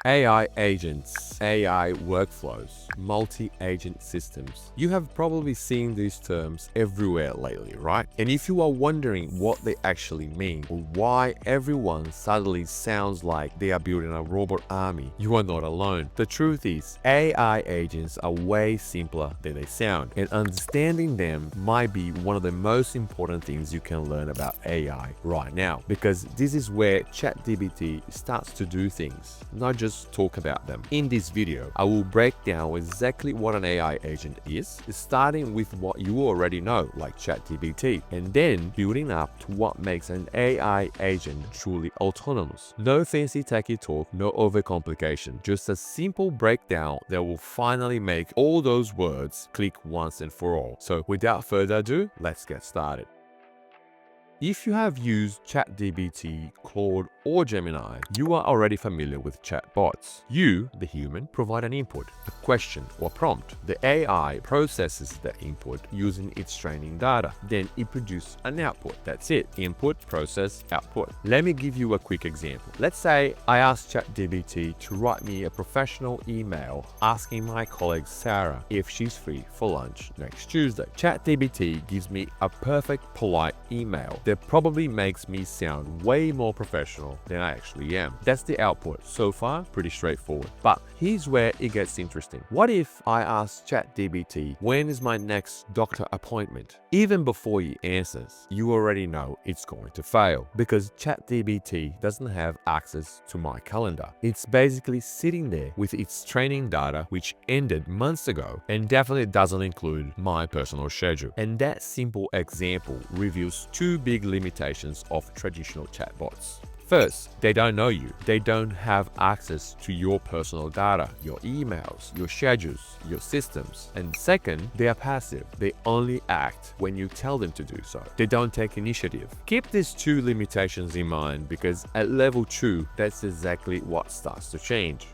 AI agents, AI workflows, multi-agent systems. You have probably seen these terms everywhere lately, right? And if you are wondering what they actually mean or why everyone suddenly sounds like they are building a robot army, you are not alone. The truth is, AI agents are way simpler than they sound, and understanding them might be one of the most important things you can learn about AI right now, because this is where ChatGPT starts to do things, not just talk about them. In this video, I will break down exactly what an AI agent is, starting with what you already know, like ChatGPT, and then building up to what makes an AI agent truly autonomous. No fancy techie talk, no overcomplication, just a simple breakdown that will finally make all those words click once and for all. So without further ado, let's get started. If you have used ChatGPT, Claude, or Gemini, you are already familiar with chatbots. You, the human, provide an input, a question, or prompt. The AI processes that input using its training data. Then it produces an output. That's it. Input, process, output. Let me give you a quick example. Let's say I ask ChatGPT to write me a professional email asking my colleague Sarah if she's free for lunch next Tuesday. ChatGPT gives me a perfect, polite email that probably makes me sound way more professional than I actually am. That's the output. So far, pretty straightforward. But here's where it gets interesting. What if I ask ChatGPT, when is my next doctor appointment? Even before he answers, you already know it's going to fail, because ChatGPT doesn't have access to my calendar. It's basically sitting there with its training data, which ended months ago, and definitely doesn't include my personal schedule. And that simple example reveals two big limitations of traditional chatbots. First, they don't know you. They don't have access to your personal data, your emails, your schedules, your systems. And second, they are passive. They only act when you tell them to do so. They don't take initiative. Keep these two limitations in mind, because at level 2, that's exactly what starts to change.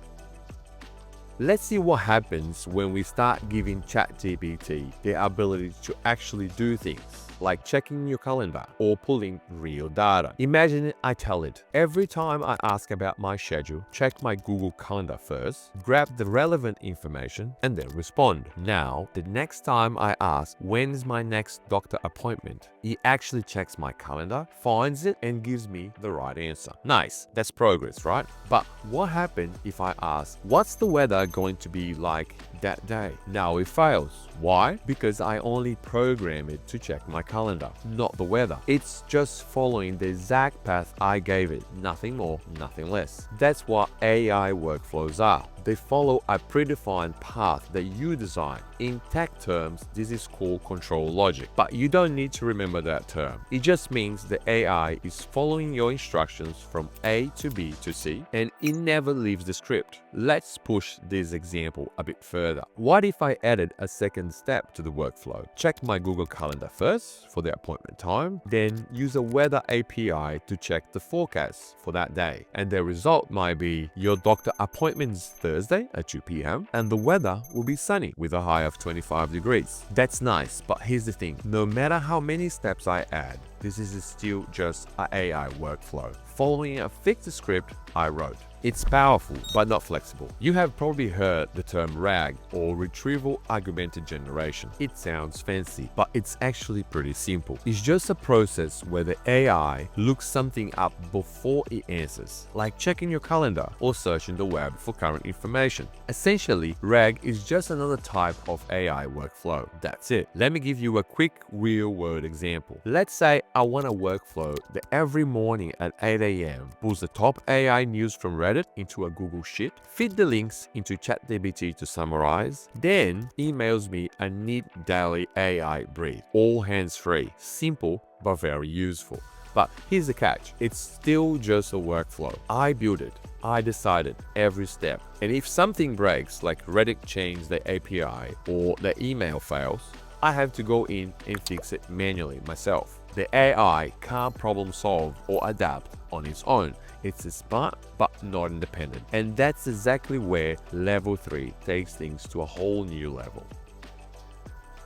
Let's see what happens when we start giving ChatGPT the ability to actually do things, like checking your calendar or pulling real data. Imagine I tell it, every time I ask about my schedule, check my Google Calendar first, grab the relevant information, and then respond. Now, the next time I ask, when is my next doctor appointment, it actually checks my calendar, finds it, and gives me the right answer. Nice, that's progress, right? But what happens if I ask, what's the weather going to be like that day? Now it fails. Why? Because I only program it to check my calendar, not the weather. It's just following the exact path I gave it, nothing more, nothing less. That's what AI workflows are. They follow a predefined path that you design. In tech terms, this is called control logic, but you don't need to remember that term. It just means the AI is following your instructions from A to B to C, and it never leaves the script. Let's push this example a bit further. What if I added a second step to the workflow? Check my Google Calendar first for the appointment time, then use a weather API to check the forecast for that day. And the result might be your doctor appointment's Thursday at 2 p.m. and the weather will be sunny with a high of 25 degrees. That's nice, but here's the thing. No matter how many steps I add, this is still just an AI workflow, following a fixed script I wrote. It's powerful, but not flexible. You have probably heard the term RAG, or Retrieval Augmented Generation. It sounds fancy, but it's actually pretty simple. It's just a process where the AI looks something up before it answers, like checking your calendar or searching the web for current information. Essentially, RAG is just another type of AI workflow. That's it. Let me give you a quick real-world example. Let's say I want a workflow that every morning at 8 a.m. pulls the top AI news from Reddit into a Google Sheet, feed the links into ChatGPT to summarize, then emails me a neat daily AI brief, all hands-free, simple but very useful. But here's the catch, it's still just a workflow. I built it, I decided every step. And if something breaks, like Reddit changed the API or the email fails, I have to go in and fix it manually myself. The AI can't problem solve or adapt on its own. It's smart but not independent. And that's exactly where level 3 takes things to a whole new level.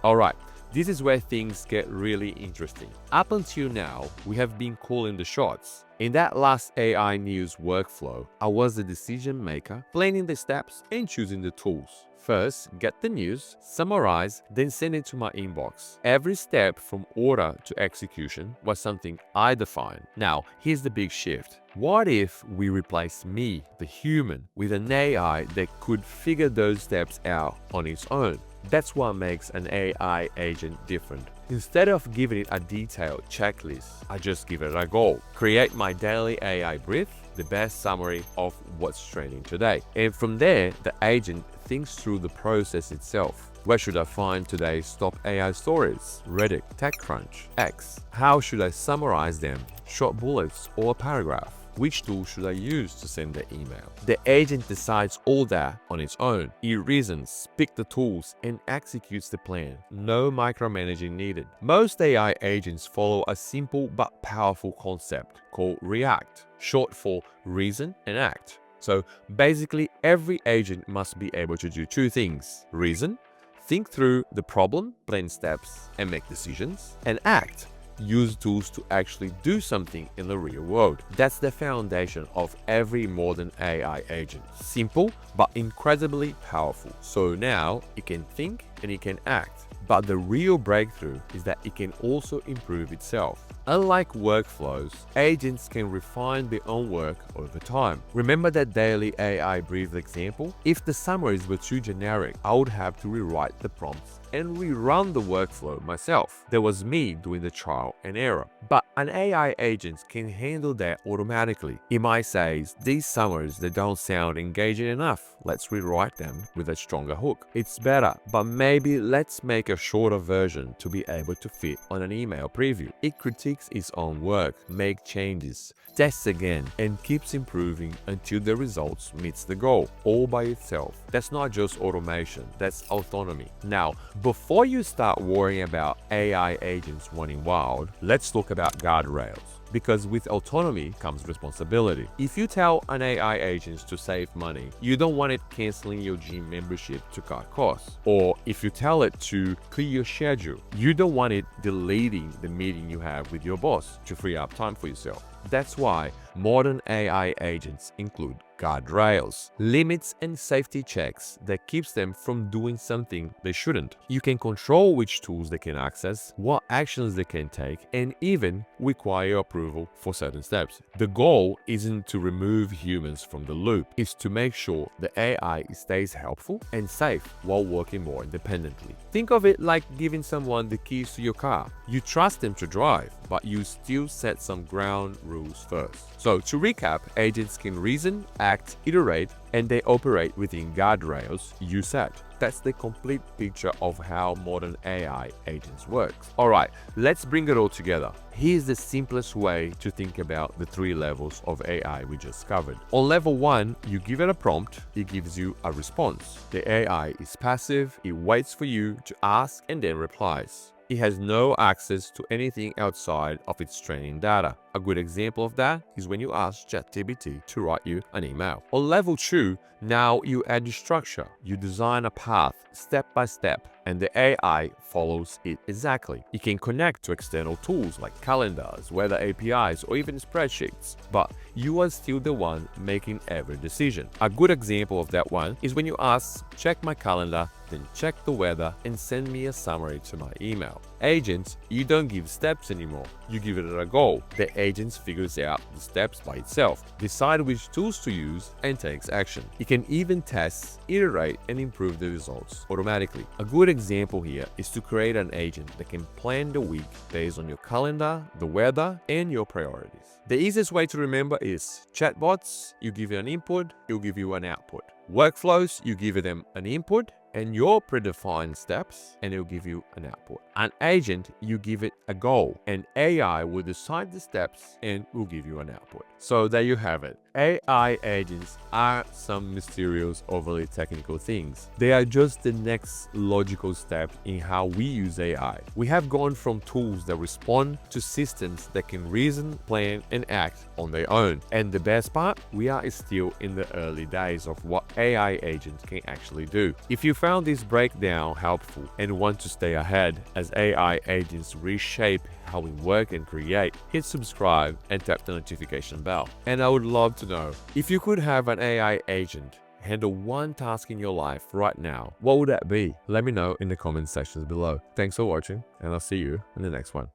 Alright, This is where things get really interesting. Up until now, we have been calling the shots. In that last AI news workflow, I was the decision maker, planning the steps and choosing the tools. First, get the news, summarize, then send it to my inbox. Every step from order to execution was something I defined. Now, here's the big shift. What if we replace me, the human, with an AI that could figure those steps out on its own? That's what makes an AI agent different. Instead of giving it a detailed checklist, I just give it a goal. Create my daily AI brief, the best summary of what's trending today. And from there, the agent thinks through the process itself. Where should I find today's top AI stories? Reddit, TechCrunch, X. How should I summarize them? Short bullets or a paragraph? Which tool should I use to send the email? The agent decides all that on its own. It reasons, picks the tools, and executes the plan. No micromanaging needed. Most AI agents follow a simple but powerful concept called REACT, short for reason and act. So basically, every agent must be able to do two things: reason, think through the problem, plan steps, and make decisions, and act, use tools to actually do something in the real world. That's the foundation of every modern AI agent. Simple, but incredibly powerful. So now it can think and it can act. But the real breakthrough is that it can also improve itself. Unlike workflows, agents can refine their own work over time. Remember that daily AI brief example? If the summaries were too generic, I would have to rewrite the prompts and rerun the workflow myself. That was me doing the trial and error. But an AI agent can handle that automatically. It might say, these summaries that don't sound engaging enough, let's rewrite them with a stronger hook. It's better, but maybe let's make a shorter version to be able to fit on an email preview. It critiques its own work, makes changes, tests again, and keeps improving until the results meets the goal, all by itself. That's not just automation, that's autonomy. Now, before you start worrying about AI agents running wild, let's talk about guardrails. Because with autonomy comes responsibility. If you tell an AI agent to save money, you don't want it canceling your gym membership to cut costs. Or if you tell it to clear your schedule, you don't want it deleting the meeting you have with your boss to free up time for yourself. That's why modern AI agents include guardrails, limits and safety checks that keeps them from doing something they shouldn't. You can control which tools they can access, what actions they can take, and even require approval for certain steps. The goal isn't to remove humans from the loop, it's to make sure the AI stays helpful and safe while working more independently. Think of it like giving someone the keys to your car. You trust them to drive, but you still set some ground rules first. So to recap, agents can reason, act, iterate, and they operate within guardrails you set. That's the complete picture of how modern AI agents work. Alright, let's bring it all together. Here's the simplest way to think about the 3 levels of AI we just covered. On level 1, you give it a prompt, it gives you a response. The AI is passive, it waits for you to ask and then replies. It has no access to anything outside of its training data. A good example of that is when you ask ChatGPT to write you an email. On level 2, now you add the structure. You design a path step by step, and the AI follows it exactly. It can connect to external tools like calendars, weather APIs, or even spreadsheets, but you are still the one making every decision. A good example of that one is when you ask, check my calendar, then check the weather and send me a summary to my email. Agents, you don't give steps anymore. You give it a goal. The agent figures out the steps by itself, decide which tools to use, and takes action. It can even test, iterate, and improve the results automatically. A good example here is to create an agent that can plan the week based on your calendar, the weather, and your priorities. The easiest way to remember is chatbots, you give it an input, it'll give you an output. Workflows, you give them an input and your predefined steps, and it'll give you an output. An agent, you give it a goal, and AI will decide the steps and will give you an output. So there you have it. AI agents aren't some mysterious, overly technical things. They are just the next logical step in how we use AI. We have gone from tools that respond to systems that can reason, plan, and act on their own. And the best part, we are still in the early days of what AI agents can actually do. If you found this breakdown helpful and want to stay ahead as AI agents reshape how we work and create, hit subscribe and tap the notification bell. And I would love to know, if you could have an AI agent handle one task in your life right now, what would that be? Let me know in the comment sections below. Thanks for watching, and I'll see you in the next one.